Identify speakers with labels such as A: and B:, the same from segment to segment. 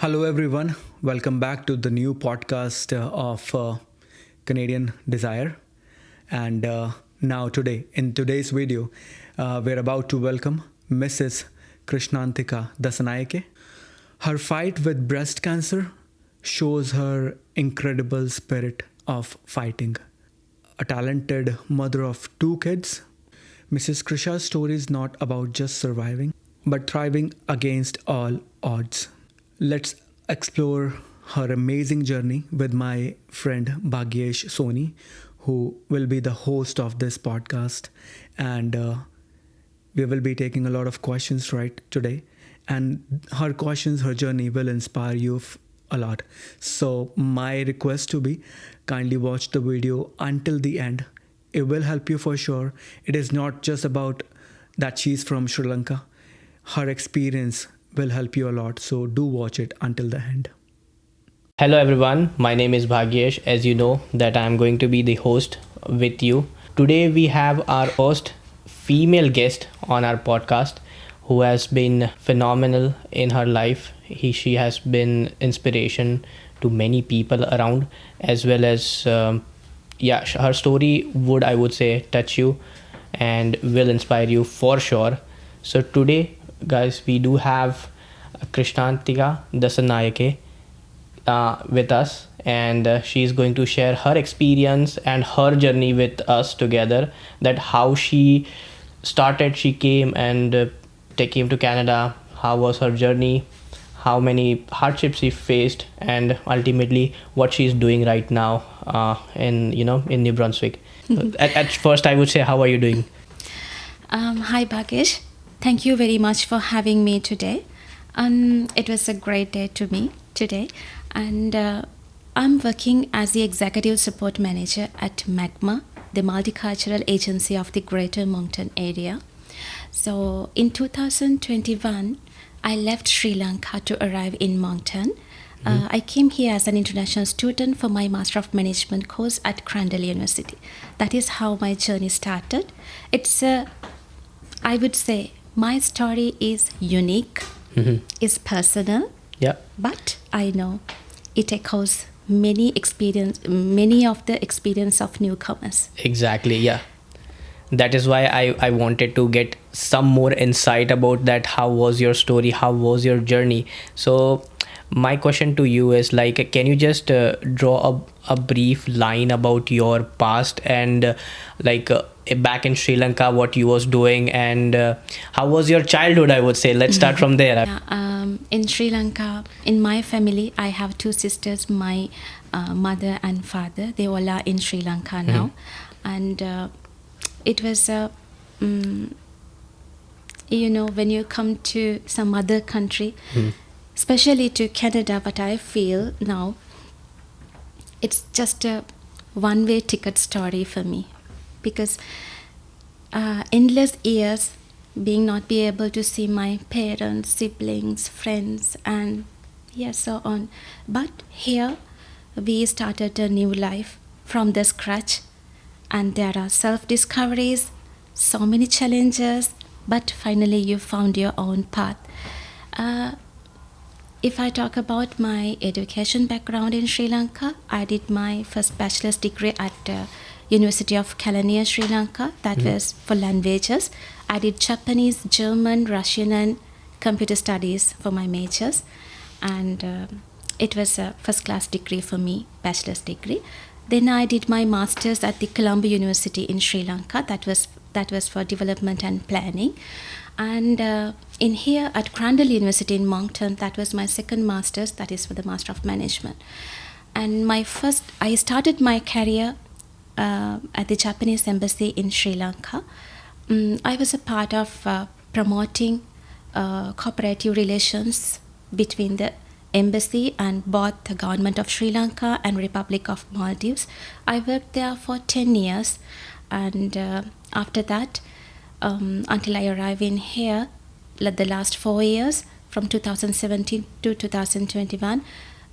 A: Hello, everyone. Welcome back to the new podcast of Canadian Desire. And now, in today's video, we're about to welcome Mrs. Krishanthika Dassanyake. Her fight with breast cancer shows her incredible spirit of fighting. A talented mother of two kids, Mrs. Krisha's story is not about just surviving, but thriving against all odds. Let's explore her amazing journey with my friend Bhagyesh Soni, who will be the host of this podcast. And we will be taking a lot of questions right today. And her questions, her journey will inspire you a lot. So, my request to be kindly watch the video until the end. It will help you for sure. It is not just about that she's from Sri Lanka. Her experience will help you a lot. So do watch it until the end.
B: Hello everyone, my name is Bhagyesh. As you know that I am going to be the host with you. Today we have our first female guest on our podcast who has been phenomenal in her life. She has been inspiration to many people around, as well as her story would, I would say, touch you and will inspire you for sure. So today guys, we do have Krishanthika Dassanyake with us, and she is going to share her experience and her journey with us together, that how she started, she came and came to Canada, how was her journey, how many hardships she faced, and ultimately what she is doing right now in New Brunswick. at first I would say, how are you doing?
C: Hi Bhagesh. Thank you very much for having me today. It was a great day to me today. And I'm working as the Executive Support Manager at Magma, the multicultural agency of the Greater Moncton area. So in 2021, I left Sri Lanka to arrive in Moncton. I came here as an international student for my Master of Management course at Crandall University. That is how my journey started. I would say, my story is unique, is personal, but I know it echoes many of the experience of newcomers.
B: Exactly, yeah. That is why I wanted to get some more insight about that. How was your story? How was your journey? So my question to you is, like, can you just draw a brief line about your past and back in Sri Lanka, what you was doing, and how was your childhood, I would say. Let's start from there.
C: In Sri Lanka, in my family, I have two sisters, my mother and father. They all are in Sri Lanka now. And it was, when you come to some other country, especially to Canada, what I feel now, it's just a one-way ticket story for me. Because endless years not be able to see my parents, siblings, friends, and so on. But here we started a new life from the scratch, and there are self-discoveries, so many challenges, but finally you found your own path. If I talk about my education background in Sri Lanka, I did my first bachelor's degree at University of Kelaniya, Sri Lanka. That was for languages. I did Japanese, German, Russian, and computer studies for my majors. And it was a first-class degree for me, bachelor's degree. Then I did my master's at the Colombo University in Sri Lanka. That was for development and planning. And in here at Crandall University in Moncton, that was my second master's. That is for the Master of Management. And I started my career at the Japanese embassy in Sri Lanka. I was a part of promoting cooperative relations between the embassy and both the government of Sri Lanka and Republic of Maldives. I worked there for 10 years, and after that, until I arrived in here, the last 4 years, from 2017 to 2021,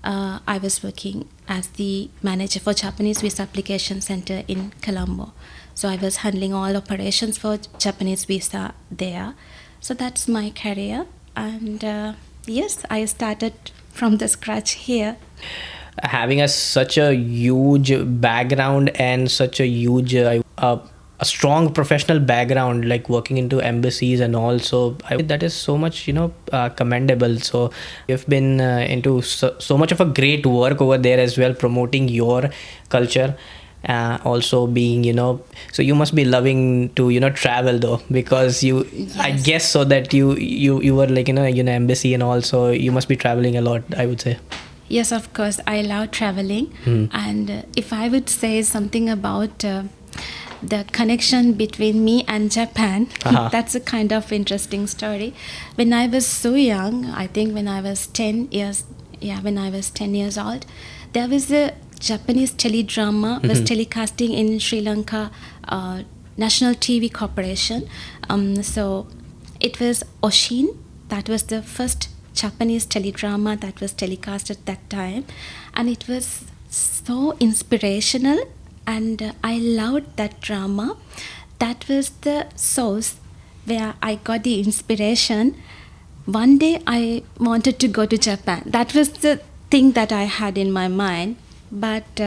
C: I was working as the manager for Japanese Visa Application Center in Colombo. So I was handling all operations for Japanese visa there. So that's my career. And yes, I started from the scratch here.
B: Having such a huge background and such a huge a strong professional background, like working into embassies and all, so that is so much commendable. So you've been into so much of a great work over there as well, promoting your culture. Also being, so you must be loving to travel though, because you,
C: Yes.
B: I guess so that you were like embassy and all, so you must be traveling a lot, I would say.
C: Yes, of course, I love traveling. And if I would say something about the connection between me and Japan, that's a kind of interesting story. When I was so young, I think when I was 10 years, when I was 10 years old, there was a Japanese teledrama was telecasting in Sri Lanka National TV Corporation. So it was Oshin. That was the first Japanese teledrama that was telecast at that time, and it was so inspirational, and I loved that drama. That was the source where I got the inspiration. One day I wanted to go to Japan. That was the thing that I had in my mind. But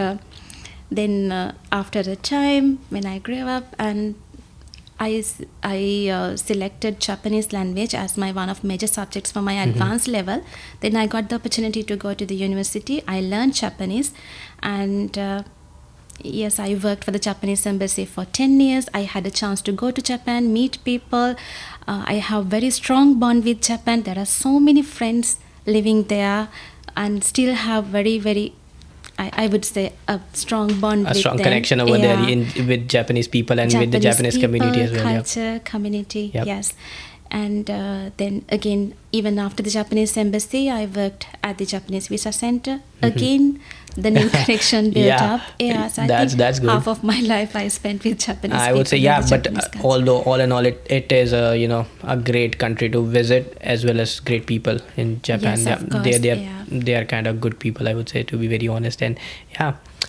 C: then after a time, when I grew up, and I selected Japanese language as my one of major subjects for my advanced level. Then I got the opportunity to go to the university. I learned Japanese, and yes, I worked for the Japanese embassy for 10 years. I had a chance to go to Japan, meet people. I have very strong bond with Japan. There are so many friends living there, and still have very, very, I would say, a strong bond with them.
B: A strong connection over there with Japanese people and with the Japanese
C: people,
B: community as well.
C: Culture, community, yes. And then again, even after the Japanese embassy, I worked at the Japanese Visa Center. Again, the new connection built up. Yes, I think
B: that's good.
C: half of my life I spent with Japanese
B: I would say,
C: people
B: but although all in all, it is a great country to visit, as well as great people in Japan.
C: Yes, of course,
B: they are kind of good people, I would say, to be very honest. And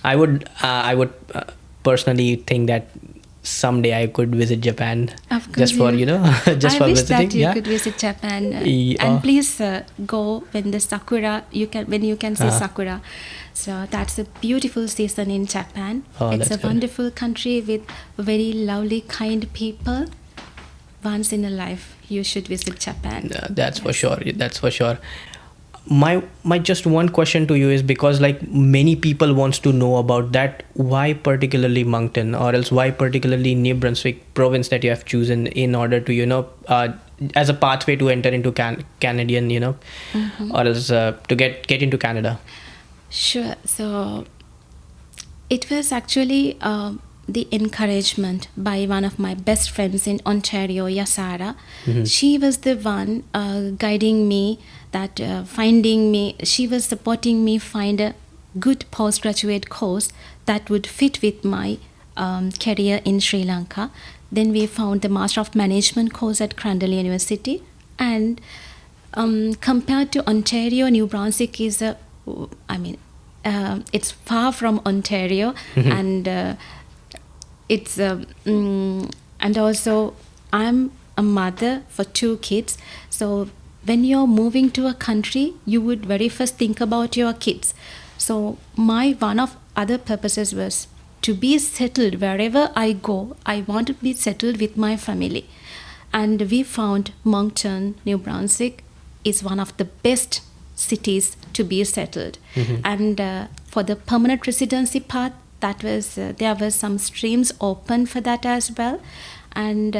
B: I would personally think that someday I could visit Japan, just for just
C: I
B: for
C: wish
B: visiting.
C: that you could visit Japan, and please go when the sakura you can see sakura. So that's a beautiful season in Japan. It's a wonderful country with very lovely, kind people. Once in a life, you should visit Japan.
B: That's for sure. That's for sure. My just one question to you is, because like many people wants to know about that, why particularly Moncton, or else why particularly New Brunswick province that you have chosen in order to as a pathway to enter into Canadian or else to get into Canada.
C: Sure. So it was actually the encouragement by one of my best friends in Ontario, Yasara. She was the one guiding me, that finding me. She was supporting me find a good postgraduate course that would fit with my career in Sri Lanka. Then we found the Master of Management course at Crandall University. And compared to Ontario, New Brunswick is it's far from Ontario, and it's and also I'm a mother for 2 kids. So when you're moving to a country, you would very first think about your kids. So my one of other purposes was to be settled wherever I go. I want to be settled with my family, and we found Moncton, New Brunswick is one of the best cities to be settled. And for the permanent residency part, that was there were some streams open for that as well. And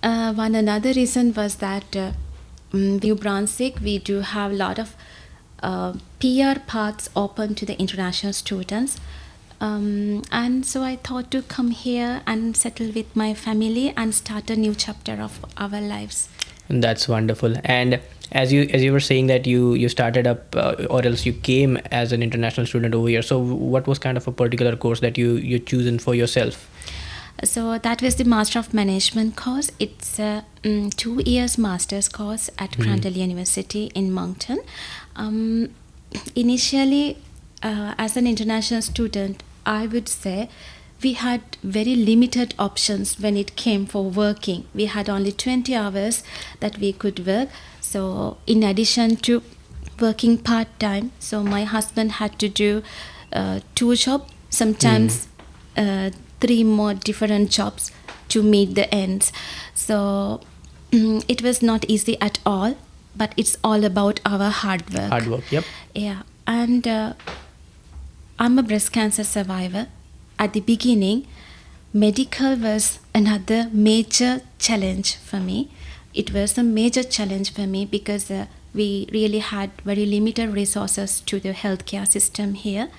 C: one another reason was that New Brunswick, we do have a lot of PR paths open to the international students. And so I thought to come here and settle with my family and start a new chapter of our lives.
B: That's wonderful. And as you were saying that you started up or else you came as an international student over here, so what was kind of a particular course that you chosen for yourself?
C: So that was the Master of Management course. It's a 2 years master's course at Crandall University in Moncton. Initially, as an international student, I would say we had very limited options when it came for working. We had only 20 hours that we could work. So in addition to working part-time, so my husband had to do 2 jobs, sometimes 3 more different jobs to meet the ends. So it was not easy at all, but it's all about our hard work.
B: Hard work, yep.
C: Yeah, and I'm a breast cancer survivor. At the beginning, medical was another major challenge for me. It was a major challenge for me because we really had very limited resources to the healthcare system here.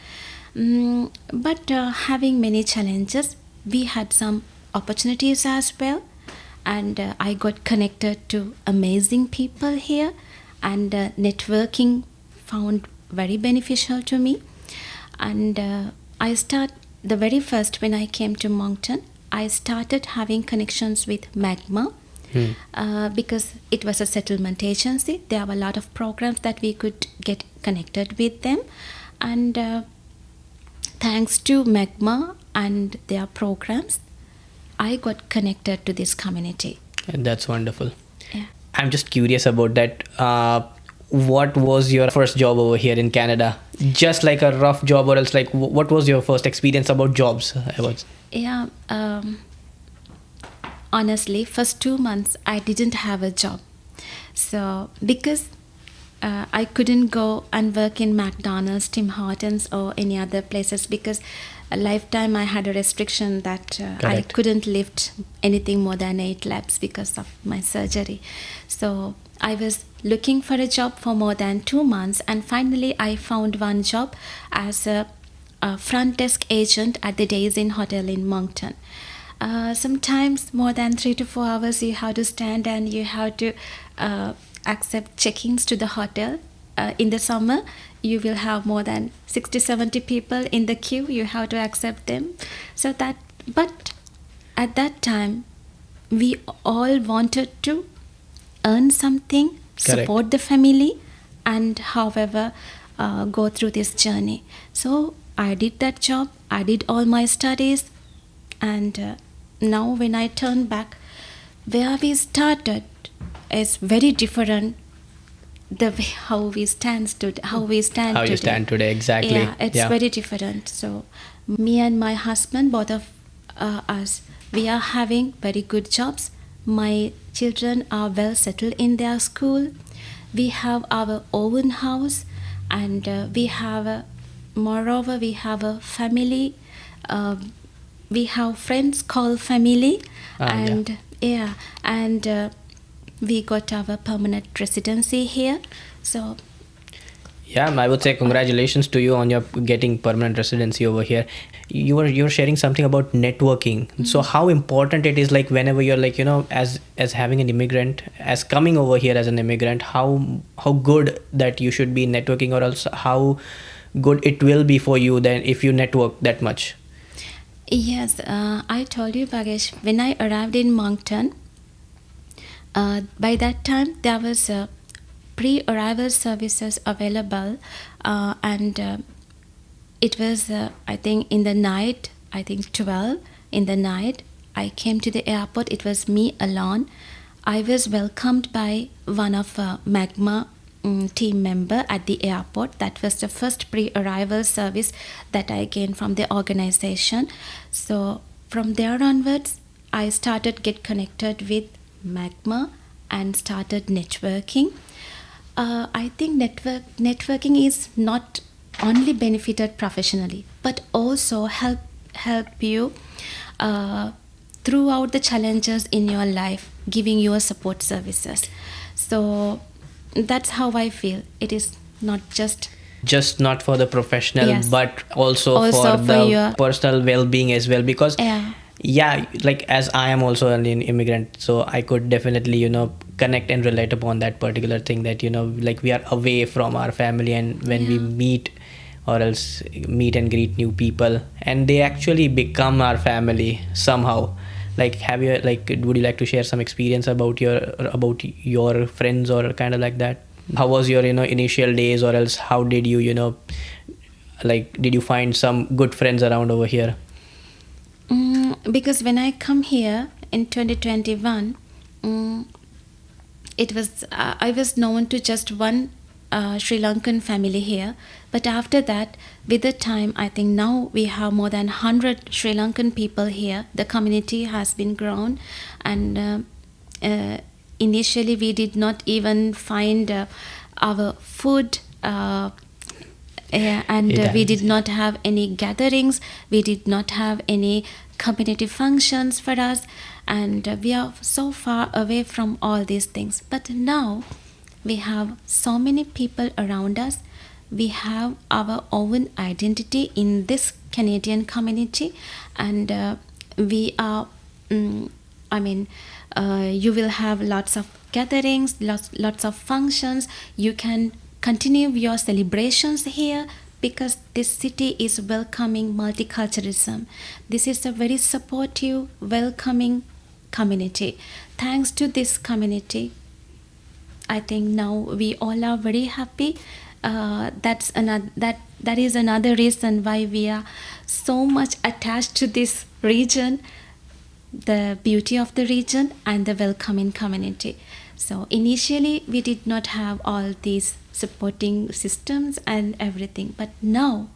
C: But having many challenges, we had some opportunities as well, and I got connected to amazing people here, and networking found very beneficial to me. And the very first when I came to Moncton, I started having connections with Magma. Because it was a settlement agency. There were a lot of programs that we could get connected with them, and thanks to Magma and their programs, I got connected to this community.
B: And that's wonderful.
C: Yeah.
B: I'm just curious about that. What was your first job over here in Canada? Just like a rough job, or else like what was your first experience about jobs?
C: Yeah. Honestly, first 2 months I didn't have a job. So because I couldn't go and work in McDonald's, Tim Hortons, or any other places, because a lifetime I had a restriction that I couldn't lift anything more than 8 laps because of my surgery. So I was looking for a job for more than 2 months, and finally I found one job as a front desk agent at the Days Inn Hotel in Moncton. Sometimes more than 3 to 4 hours you have to stand and you have to accept check-ins to the hotel. In the summer you will have more than 60-70 people in the queue. You have to accept them. But at that time we all wanted to earn something, support the family, and however go through this journey. So I did that job, I did all my studies, and now when I turn back, where we started is very different. The way how you stand today.
B: You stand today, exactly.
C: Yeah, it's very different. So me and my husband, both of us, we are having very good jobs. My children are well settled in their school. We have our own house, and moreover we have a family. We have friends called family, and we got our permanent residency here. So
B: yeah, I would say congratulations to you on your getting permanent residency over here. You were sharing something about networking. So how important it is, like whenever you're like, as having an immigrant, as coming over here as an immigrant, how good that you should be networking, or else how good it will be for you then if you network that much.
C: Yes, I told you, Bhagesh, when I arrived in Moncton, by that time there was pre-arrival services available, and it was I think in the night, 12 in the night, I came to the airport. It was me alone. I was welcomed by one of Magma team member at the airport. That was the first pre-arrival service that I gained from the organization. So from there onwards, I started get connected with Magma and started networking. I think networking is not only benefited professionally, but also help you throughout the challenges in your life, giving you support services. So that's how I feel. It is not just
B: not for the professional,
C: yes,
B: but also for the your personal well-being as well, because like as I am also an immigrant, so I could definitely connect and relate upon that particular thing, that like we are away from our family, and when we meet or else meet and greet new people, and they actually become our family somehow. Like would you like to share some experience about your friends, or kind of like that? How was your initial days, or else how did you did you find some good friends around over here?
C: Because when I come here in 2021, it was I was known to just one Sri Lankan family here. But after that, with the time, I think now we have more than 100 Sri Lankan people here. The community has been grown, and initially we did not even find our food. We did not have any gatherings, we did not have any community functions for us, and we are so far away from all these things. But now we have so many people around us, we have our own identity in this Canadian community, and we are you will have lots of gatherings, lots of functions. You can continue your celebrations here because this city is welcoming multiculturalism. This is a very supportive, welcoming community. Thanks to this community, I think now we all are very happy. That is another reason why we are so much attached to this region, the beauty of the region and the welcoming community. So initially we did not have all these supporting systems and everything, but now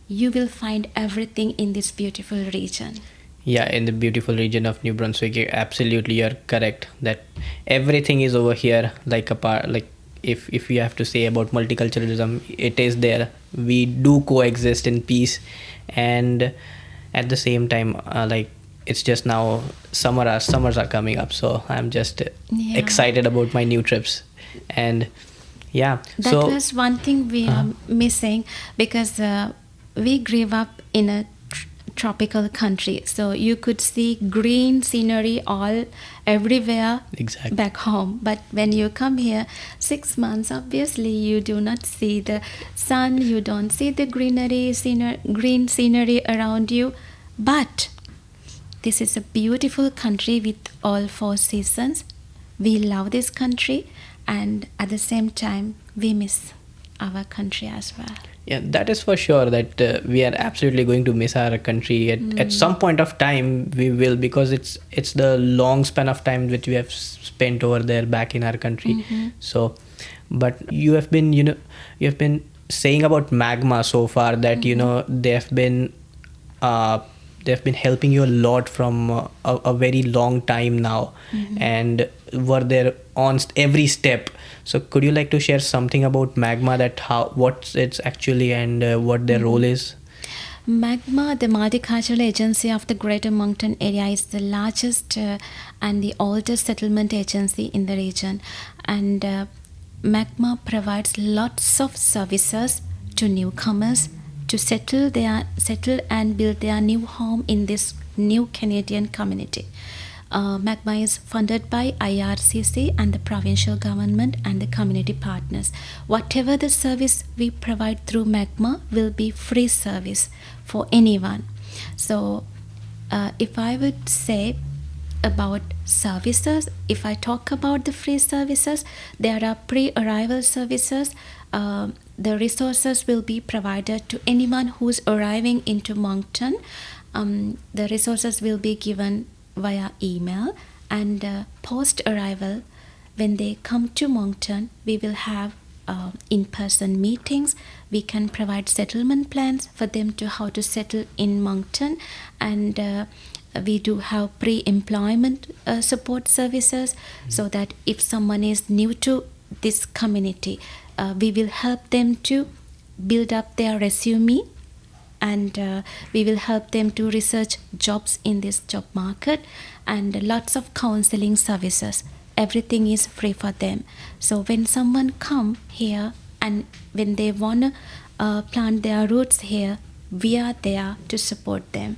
C: you will find everything in this beautiful region.
B: Yeah, in the beautiful region of New Brunswick, absolutely, you're correct that everything is over here. Like if we have to say about multiculturalism, it is there. We do coexist in peace, and at the same time, it's just now summers are coming up, so I'm just excited about my new trips. And
C: that was one thing we are missing, because we grew up in a tropical country, so you could see green scenery all everywhere back home. But when you come here 6 months, obviously you do not see the sun, you don't see the green scenery around you. But this is a beautiful country with all 4 seasons. We love this country, and at the same time we miss our country as well.
B: Yeah, that is for sure, that we are absolutely going to miss our country at some point of time. We will, because it's the long span of time which we have spent over there back in our country. So, but you have been saying about Magma so far that they've been helping you a lot from a very long time now, and were there on every step. So could you like to share something about Magma, that what it's actually and what their role is?
C: Magma, the multicultural agency of the Greater Moncton area, is the largest and the oldest settlement agency in the region, and Magma provides lots of services to newcomers to settle and build their new home in this new Canadian community. Magma is funded by IRCC and the provincial government and the community partners. Whatever the service we provide through Magma will be free service for anyone. So if I would say about services, if I talk about the free services, there are pre-arrival services. The resources will be provided to anyone who's arriving into Moncton. The resources will be given via email, and post-arrival, when they come to Moncton, we will have in-person meetings. We can provide settlement plans for them to how to settle in Moncton, and we do have pre-employment support services, so that if someone is new to this community, we will help them to build up their resume, and we will help them to research jobs in this job market, and lots of counseling services. Everything is free for them. So when someone come here and when they want to plant their roots here, we are there to support them.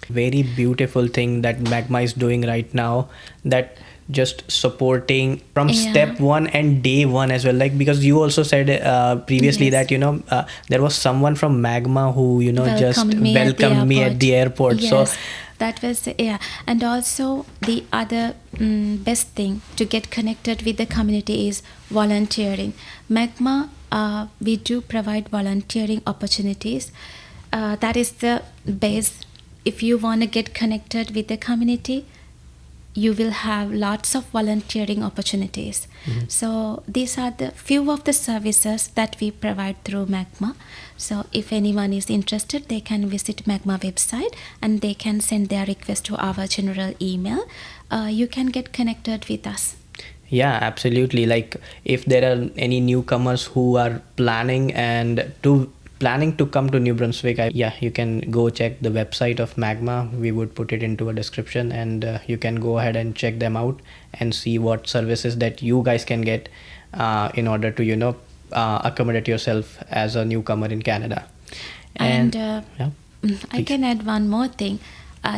B: Very beautiful thing that Magma is doing right now, that just supporting from step 1 and day 1 as well, because you also said previously that there was someone from Magma who welcomed me at the airport.
C: Yes, so that was and also the other best thing to get connected with the community is volunteering. Magma, we do provide volunteering opportunities. That is the base. If you want to get connected with the community, you will have lots of volunteering opportunities. So these are the few of the services that we provide through Magma. So if anyone is interested, they can visit Magma website and they can send their request to our general email. You can get connected with us.
B: Yeah, absolutely. Like if there are any newcomers who are planning to come to New Brunswick, you can go check the website of Magma. We would put it into a description, and you can go ahead and check them out and see what services that you guys can get in order to accommodate yourself as a newcomer in Canada.
C: And
B: yeah,
C: I can add one more thing.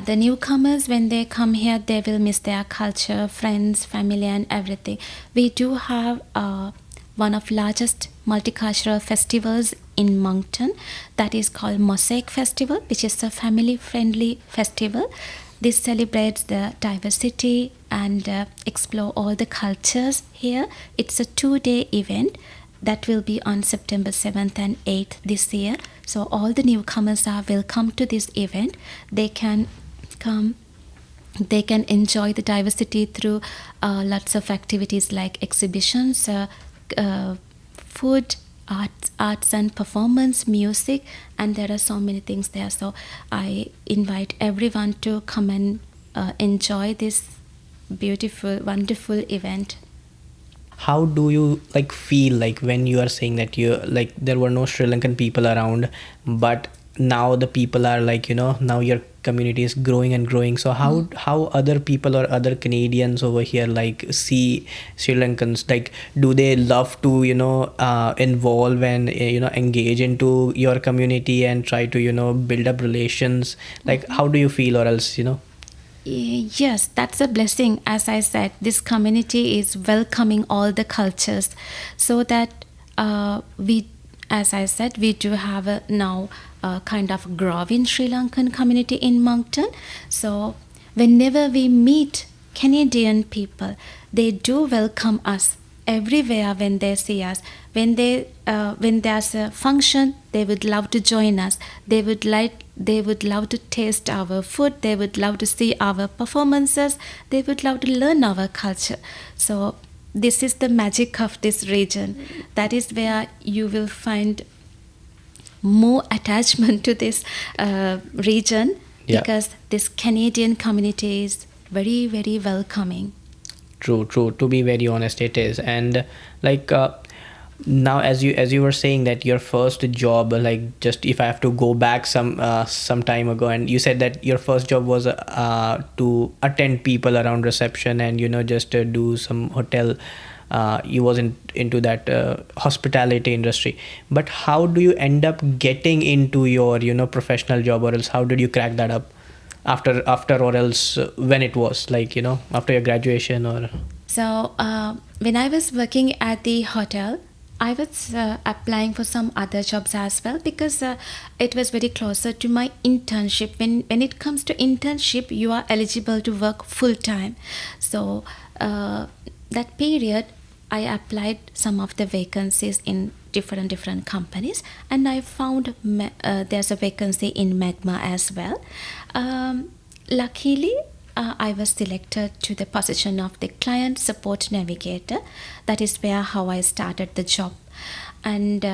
C: The newcomers, when they come here, they will miss their culture, friends, family, and everything. We do have one of largest multicultural festivals in Moncton, that is called Mosaic Festival, which is a family-friendly festival. This celebrates the diversity and explore all the cultures here. It's a 2-day event that will be on September 7th and 8th this year. So all the newcomers are welcome to this event. They can come, they can enjoy the diversity through lots of activities like exhibitions, food, arts and performance, music, and there are so many things there. So I invite everyone to come and enjoy this beautiful, wonderful event.
B: How do you feel like when you are saying that you there were no Sri Lankan people around, but now the people are now your community is growing and growing? So how other people or other Canadians over here see Sri Lankans? Do they love to involve and engage into your community and try to build up relations? How do you feel, or else
C: Yes, that's a blessing. As I said, this community is welcoming all the cultures, so that as I said, we do have now a kind of growing Sri Lankan community in Moncton. So whenever we meet Canadian people, they do welcome us everywhere when they see us. When there's a function, they would love to join us. They would love to taste our food. They would love to see our performances. They would love to learn our culture. So this is the magic of this region. That is where you will find more attachment to this region, because this Canadian community is very, very welcoming.
B: True. To be very honest, it is. And now, as you were saying that your first job, just if I have to go back some time ago, and you said that your first job was to attend people around reception and just do some hotel. You wasn't into that hospitality industry. But how do you end up getting into your professional job, or else how did you crack that up? After or else when it was after your graduation? Or
C: so when I was working at the hotel, I was applying for some other jobs as well, because it was very closer to my internship. When it comes to internship, you are eligible to work full time. So that period, I applied some of the vacancies in different companies, and I found there's a vacancy in Magma as well. Luckily, I was selected to the position of the client support navigator. That is how I started the job. And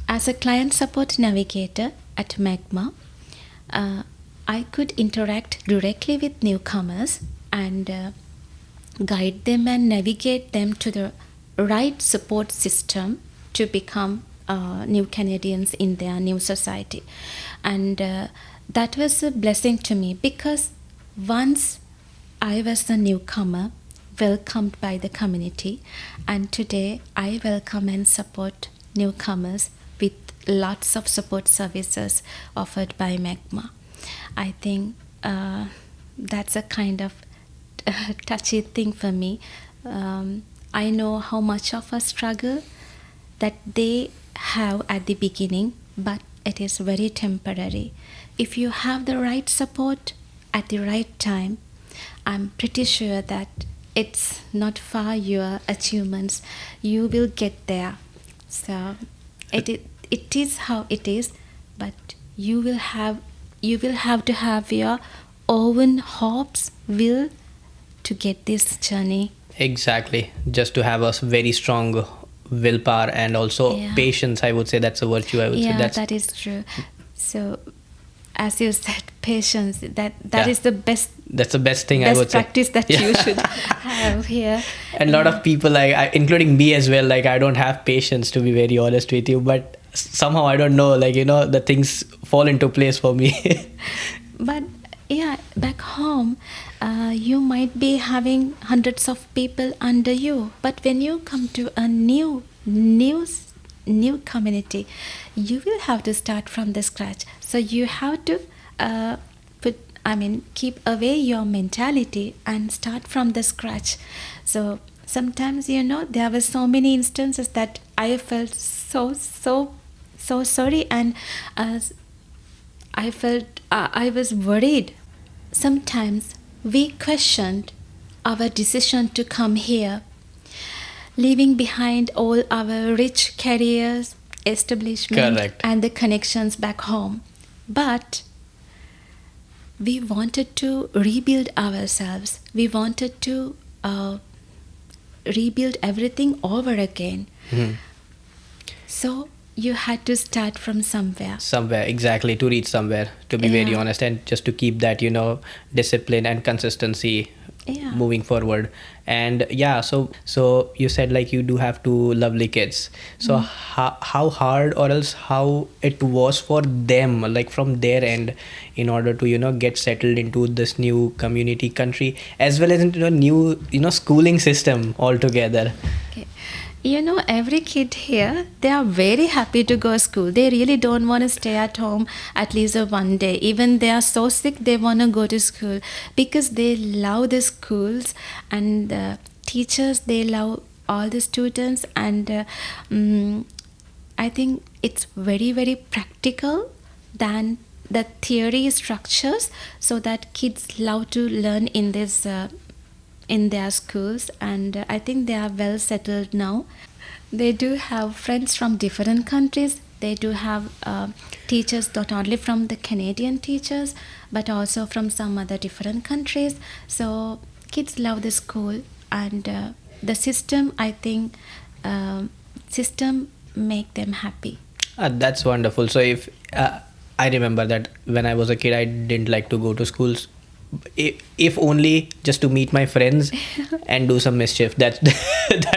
C: as a client support navigator at Magma, I could interact directly with newcomers and guide them and navigate them to the right support system to become new Canadians in their new society. And that was a blessing to me, because once I was a newcomer, welcomed by the community, and today I welcome and support newcomers with lots of support services offered by Magma. I think that's a kind of touchy thing for me. I know how much of a struggle that they have at the beginning, but it is very temporary. If you have the right support at the right time, I'm pretty sure that it's not far your achievements. You will get there. So it is how it is, but you will have to have your own hopes, will, to get this journey.
B: Exactly. Just to have a very strong willpower and also
C: Yeah.
B: patience, I would say that's a virtue. I would say
C: Yeah, that is true. So, as you said, patience. That
B: Yeah.
C: is the best
B: that's the best thing I would say.
C: practice that
B: Yeah.
C: you should have here.
B: And a lot of people, like including me as well, like I don't have patience, to be very honest with you, but somehow I don't know, like the things fall into place for me.
C: But yeah, back home, you might be having hundreds of people under you, but when you come to a new community, you will have to start from the scratch. So you have to keep away your mentality and start from the scratch. So sometimes, there were so many instances that I felt so sorry, and I felt I was worried. Sometimes we questioned our decision to come here, leaving behind all our rich careers, establishment,
B: Correct.
C: and the connections back home. But we wanted to rebuild ourselves. We wanted to rebuild everything over again.
B: Mhm.
C: So you had to start from somewhere.
B: Somewhere, exactly, to reach somewhere, to be very
C: Yeah.
B: honest, and just to keep that discipline and consistency
C: Yeah.
B: moving forward. And yeah, so you said like you do have two lovely kids, so how hard, or else how it was for them, like from their end, in order to get settled into this new community, country, as well as into a new schooling system altogether.
C: Okay. Every kid here, they are very happy to go to school. They really don't want to stay at home at least one day. Even they are so sick, they want to go to school because they love the schools and the teachers. They love all the students, and I think it's very, very practical than the theory structures, so that kids love to learn in this in their schools, and I think they are well settled now. They do have friends from different countries. They do have teachers not only from the Canadian teachers but also from some other different countries. So kids love the school, and the system, I think, system make them happy.
B: That's wonderful. So if I remember that when I was a kid, I didn't like to go to schools, if only just to meet my friends and do some mischief. That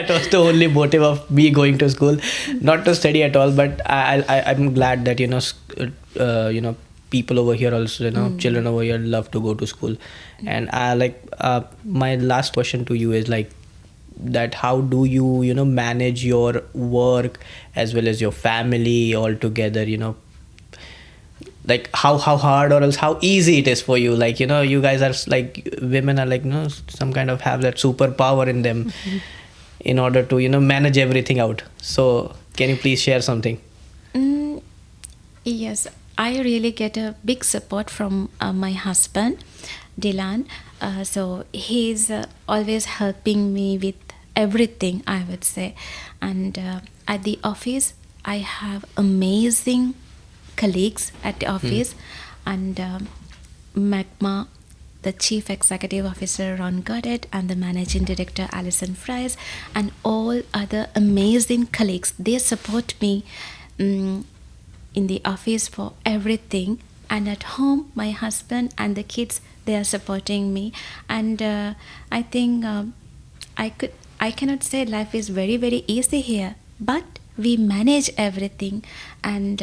B: was the only motive of me going to school, not to study at all. But I'm glad that people over here also, children over here love to go to school. And my last question to you is like that, how do you manage your work as well as your family all together, like how hard or else how easy it is for you, like you guys are like, women are like some kind of have that superpower in them in order to manage everything out. So can you please share something?
C: Yes, I really get a big support from my husband, Dylan. So he's always helping me with everything, I would say. And at the office, I have amazing colleagues at the office, and Magma, the Chief Executive Officer Ron Goddard, and the Managing Director Alison Fries, and all other amazing colleagues. They support me in the office for everything, and at home my husband and the kids, they are supporting me. And I think I cannot say life is very, very easy here, but we manage everything. And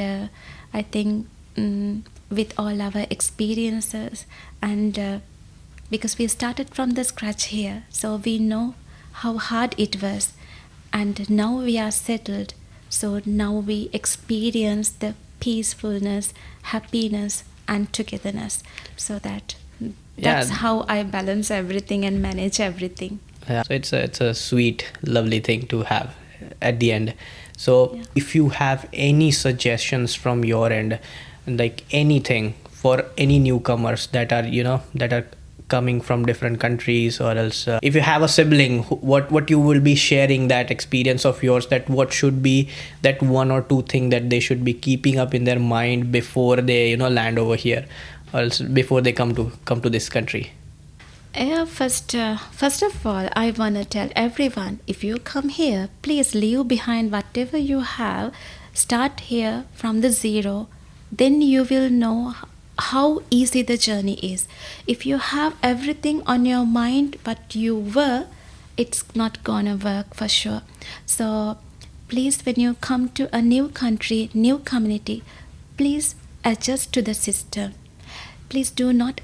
C: I think with all our experiences, and because we started from the scratch here, so we know how hard it was, and now we are settled. So now we experience the peacefulness, happiness, and togetherness. So that's how I balance everything and manage everything.
B: Yeah, so it's a sweet, lovely thing to have at the end. So if you have any suggestions from your end, like anything for any newcomers that are coming from different countries, or else if you have a sibling, what you will be sharing, that experience of yours, that what should be that one or two thing that they should be keeping up in their mind before they land over here, or else before they come to this country.
C: Yeah, first of all, I want to tell everyone, if you come here, please leave behind whatever you have. Start here from the zero. Then you will know how easy the journey is. If you have everything on your mind, but you were, it's not gonna work for sure. So please, when you come to a new country, new community, please adjust to the system. Please do not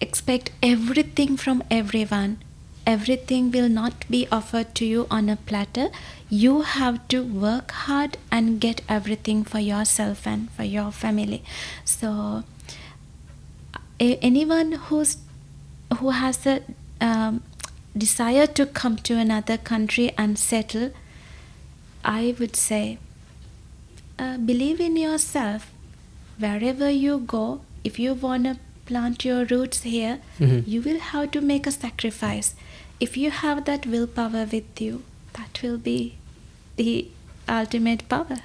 C: expect everything from everyone. Everything will not be offered to you on a platter. You have to work hard and get everything for yourself and for your family. So, anyone who has a desire to come to another country and settle, I would say, believe in yourself. Wherever you go, if you want to plant your roots here, you will have to make a sacrifice. If you have that willpower with you, that will be the ultimate power.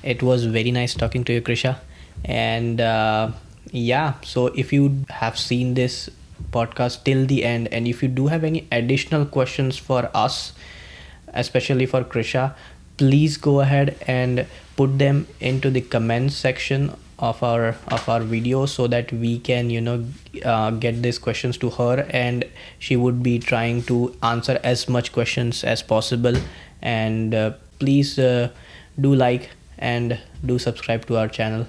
B: It was very nice talking to you, Krisha. And yeah, so if you have seen this podcast till the end, and if you do have any additional questions for us, especially for Krisha, please go ahead and put them into the comments section of our video, so that we can get these questions to her, and she would be trying to answer as much questions as possible. And please do like and do subscribe to our channel.